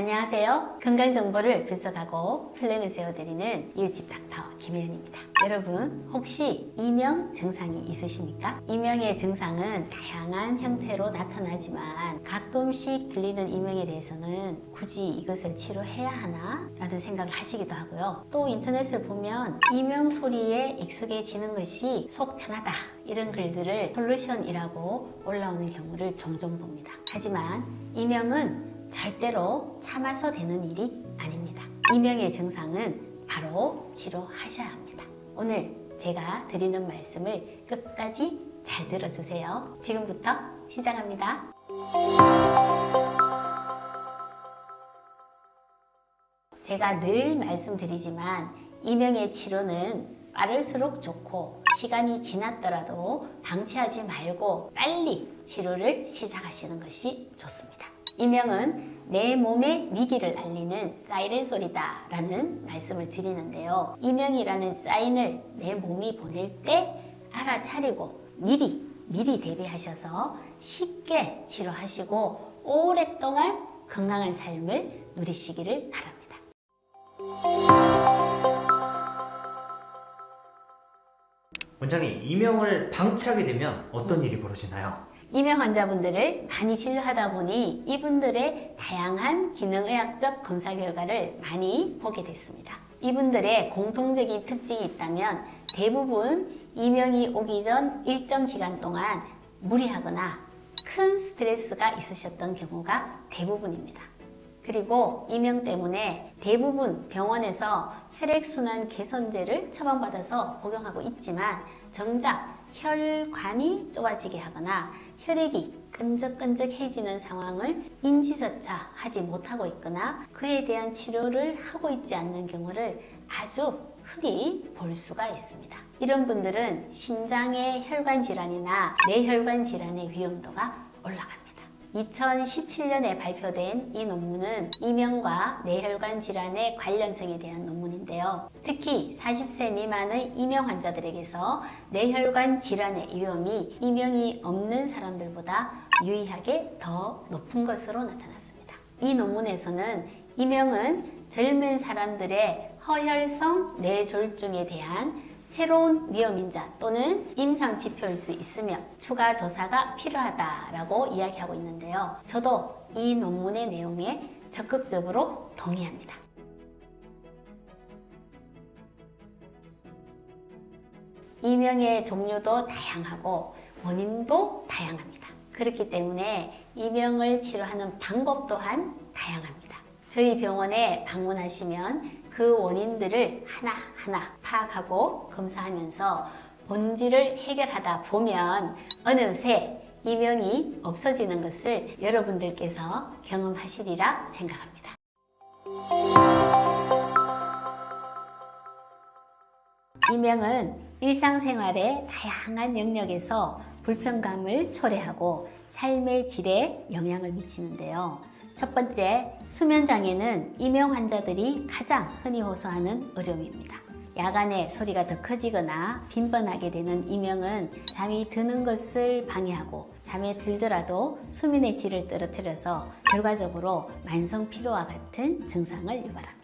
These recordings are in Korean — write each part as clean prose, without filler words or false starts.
안녕하세요. 건강정보를 분석하고 플랜을 세워드리는 이웃집 닥터 김혜연입니다. 여러분 혹시 이명 증상이 있으십니까? 이명의 증상은 다양한 형태로 나타나지만 가끔씩 들리는 이명에 대해서는 굳이 이것을 치료해야 하나? 라는 생각을 하시기도 하고요. 또 인터넷을 보면 이명 소리에 익숙해지는 것이 속 편하다 이런 글들을 솔루션이라고 올라오는 경우를 종종 봅니다. 하지만 이명은 절대로 참아서 되는 일이 아닙니다. 이명의 증상은 바로 치료하셔야 합니다. 오늘 제가 드리는 말씀을 끝까지 잘 들어주세요. 지금부터 시작합니다. 제가 늘 말씀드리지만 이명의 치료는 빠를수록 좋고 시간이 지났더라도 방치하지 말고 빨리 치료를 시작하시는 것이 좋습니다. 이명은 내 몸의 위기를 알리는 사이렌 소리다 라는 말씀을 드리는데요. 이명이라는 사인을 내 몸이 보낼 때 알아차리고 미리 대비하셔서 쉽게 치료하시고 오랫동안 건강한 삶을 누리시기를 바랍니다. 원장님, 이명을 방치하게 되면 어떤 일이 벌어지나요? 이명 환자분들을 많이 진료하다 보니 이분들의 다양한 기능의학적 검사 결과를 많이 보게 됐습니다. 이분들의 공통적인 특징이 있다면 대부분 이명이 오기 전 일정 기간 동안 무리하거나 큰 스트레스가 있으셨던 경우가 대부분입니다. 그리고 이명 때문에 대부분 병원에서 혈액순환 개선제를 처방받아서 복용하고 있지만 정작 혈관이 좁아지게 하거나 혈액이 끈적끈적해지는 상황을 인지조차 하지 못하고 있거나 그에 대한 치료를 하고 있지 않는 경우를 아주 흔히 볼 수가 있습니다. 이런 분들은 심장의 혈관 질환이나 뇌혈관 질환의 위험도가 올라갑니다. 2017년에 발표된 이 논문은 이명과 뇌혈관 질환의 관련성에 대한 논문인데요. 특히 40세 미만의 이명 환자들에게서 뇌혈관 질환의 위험이 이명이 없는 사람들보다 유의하게 더 높은 것으로 나타났습니다. 이 논문에서는 이명은 젊은 사람들의 허혈성 뇌졸중에 대한 새로운 위험인자 또는 임상 지표일 수 있으며 추가 조사가 필요하다라고 이야기하고 있는데요. 저도 이 논문의 내용에 적극적으로 동의합니다. 이명의 종류도 다양하고 원인도 다양합니다. 그렇기 때문에 이명을 치료하는 방법 또한 다양합니다. 저희 병원에 방문하시면 그 원인들을 하나하나 파악하고 검사하면서 본질을 해결하다 보면 어느새 이명이 없어지는 것을 여러분들께서 경험하시리라 생각합니다. 이명은 일상생활의 다양한 영역에서 불편감을 초래하고 삶의 질에 영향을 미치는데요. 첫 번째, 수면장애는 이명 환자들이 가장 흔히 호소하는 어려움입니다. 야간에 소리가 더 커지거나 빈번하게 되는 이명은 잠이 드는 것을 방해하고 잠에 들더라도 수면의 질을 떨어뜨려서 결과적으로 만성 피로와 같은 증상을 유발합니다.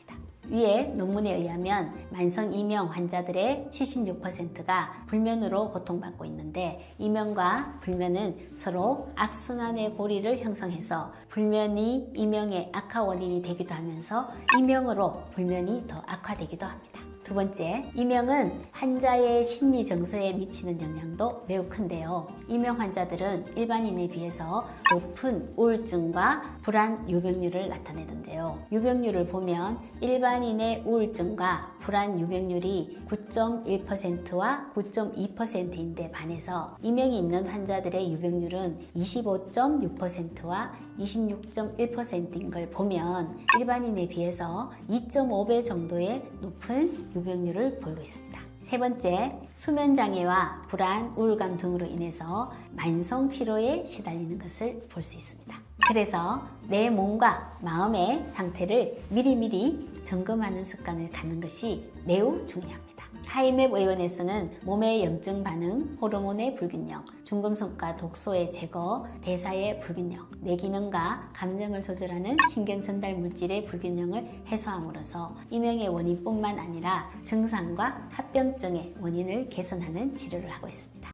위에 논문에 의하면 만성 이명 환자들의 76%가 불면으로 고통받고 있는데 이명과 불면은 서로 악순환의 고리를 형성해서 불면이 이명의 악화 원인이 되기도 하면서 이명으로 불면이 더 악화되기도 합니다. 두 번째, 이명은 환자의 심리 정서에 미치는 영향도 매우 큰데요. 이명 환자들은 일반인에 비해서 높은 우울증과 불안 유병률을 나타내는데요. 유병률을 보면 일반인의 우울증과 불안 유병률이 9.1%와 9.2%인데 반해서 이명이 있는 환자들의 유병률은 25.6%와 26.1%인 걸 보면 일반인에 비해서 2.5배 정도의 높은 유병률을 보이고 있습니다. 세 번째, 수면장애와 불안, 우울감 등으로 인해서 만성 피로에 시달리는 것을 볼 수 있습니다. 그래서 내 몸과 마음의 상태를 미리미리 점검하는 습관을 갖는 것이 매우 중요합니다. 하이맵 의원에서는 몸의 염증 반응, 호르몬의 불균형, 중금속과 독소의 제거, 대사의 불균형, 뇌기능과 감정을 조절하는 신경 전달 물질의 불균형을 해소함으로써 이명의 원인뿐만 아니라 증상과 합병증의 원인을 개선하는 치료를 하고 있습니다.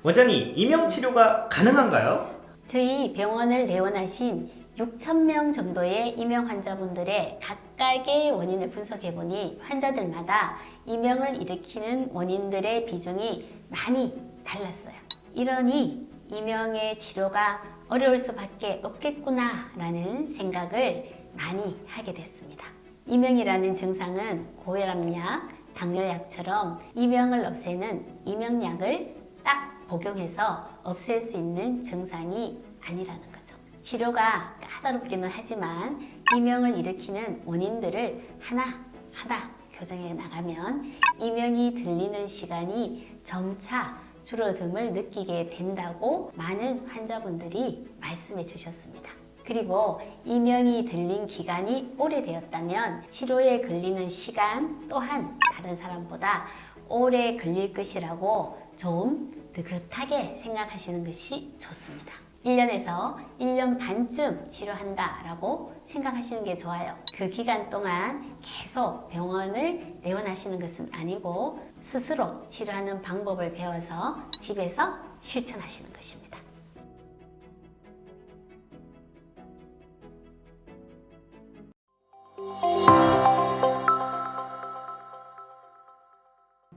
원장님, 이명 치료가 가능한가요? 저희 병원을 내원하신 6,000명 정도의 이명 환자분들의 각각의 원인을 분석해보니 환자들마다 이명을 일으키는 원인들의 비중이 많이 달랐어요. 이러니 이명의 치료가 어려울 수밖에 없겠구나 라는 생각을 많이 하게 됐습니다. 이명이라는 증상은 고혈압약, 당뇨약처럼 이명을 없애는 이명약을 딱 복용해서 없앨 수 있는 증상이 아니라는 거죠. 치료가 까다롭기는 하지만 이명을 일으키는 원인들을 하나하나 교정해 나가면 이명이 들리는 시간이 점차 줄어듦을 느끼게 된다고 많은 환자분들이 말씀해 주셨습니다. 그리고 이명이 들린 기간이 오래되었다면 치료에 걸리는 시간 또한 다른 사람보다 오래 걸릴 것이라고 좀 느긋하게 생각하시는 것이 좋습니다. 1년에서 1년 반쯤 치료한다라고 생각하시는 게 좋아요. 그 기간 동안 계속 병원을 내원하시는 것은 아니고 스스로 치료하는 방법을 배워서 집에서 실천하시는 것입니다.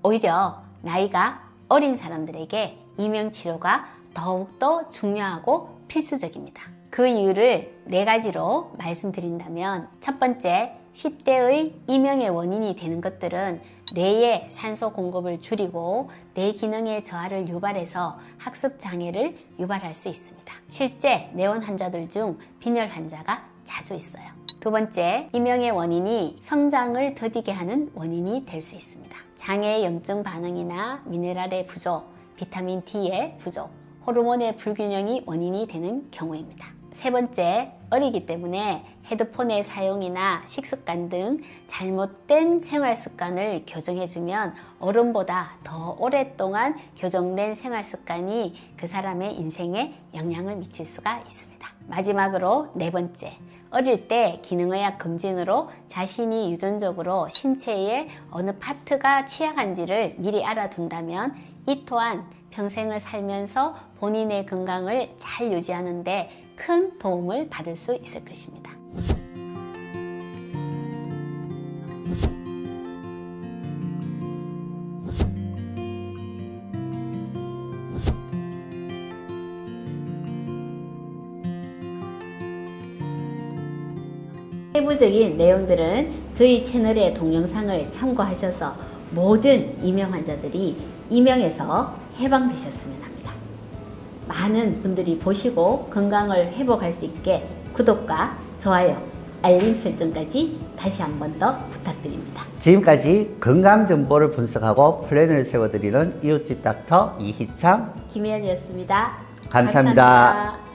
오히려 나이가 어린 사람들에게 이명 치료가 더욱더 중요하고 필수적입니다. 그 이유를 4가지로 말씀드린다면 첫 번째, 10대의 이명의 원인이 되는 것들은 뇌의 산소 공급을 줄이고 뇌 기능의 저하를 유발해서 학습 장애를 유발할 수 있습니다. 실제 내원 환자들 중 빈혈 환자가 자주 있어요. 두 번째, 이명의 원인이 성장을 더디게 하는 원인이 될 수 있습니다. 장의 염증 반응이나 미네랄의 부족, 비타민 D의 부족, 호르몬의 불균형이 원인이 되는 경우입니다. 세 번째, 어리기 때문에 헤드폰의 사용이나 식습관 등 잘못된 생활 습관을 교정해주면 어른보다 더 오랫동안 교정된 생활 습관이 그 사람의 인생에 영향을 미칠 수가 있습니다. 마지막으로 4번째, 어릴 때 기능의학 검진으로 자신이 유전적으로 신체의 어느 파트가 취약한지를 미리 알아둔다면 이 또한 평생을 살면서 본인의 건강을 잘 유지하는 데 큰 도움을 받을 수 있을 것입니다. 세부적인 내용들은 저희 채널의 동영상을 참고하셔서 모든 이명 환자들이 이명에서 해방되셨으면 합니다. 많은 분들이 보시고 건강을 회복할 수 있게 구독과 좋아요, 알림 설정까지 다시 한 번 더 부탁드립니다. 지금까지 건강 정보를 분석하고 플랜을 세워드리는 이웃집 닥터 이희창 김혜연이었습니다. 감사합니다.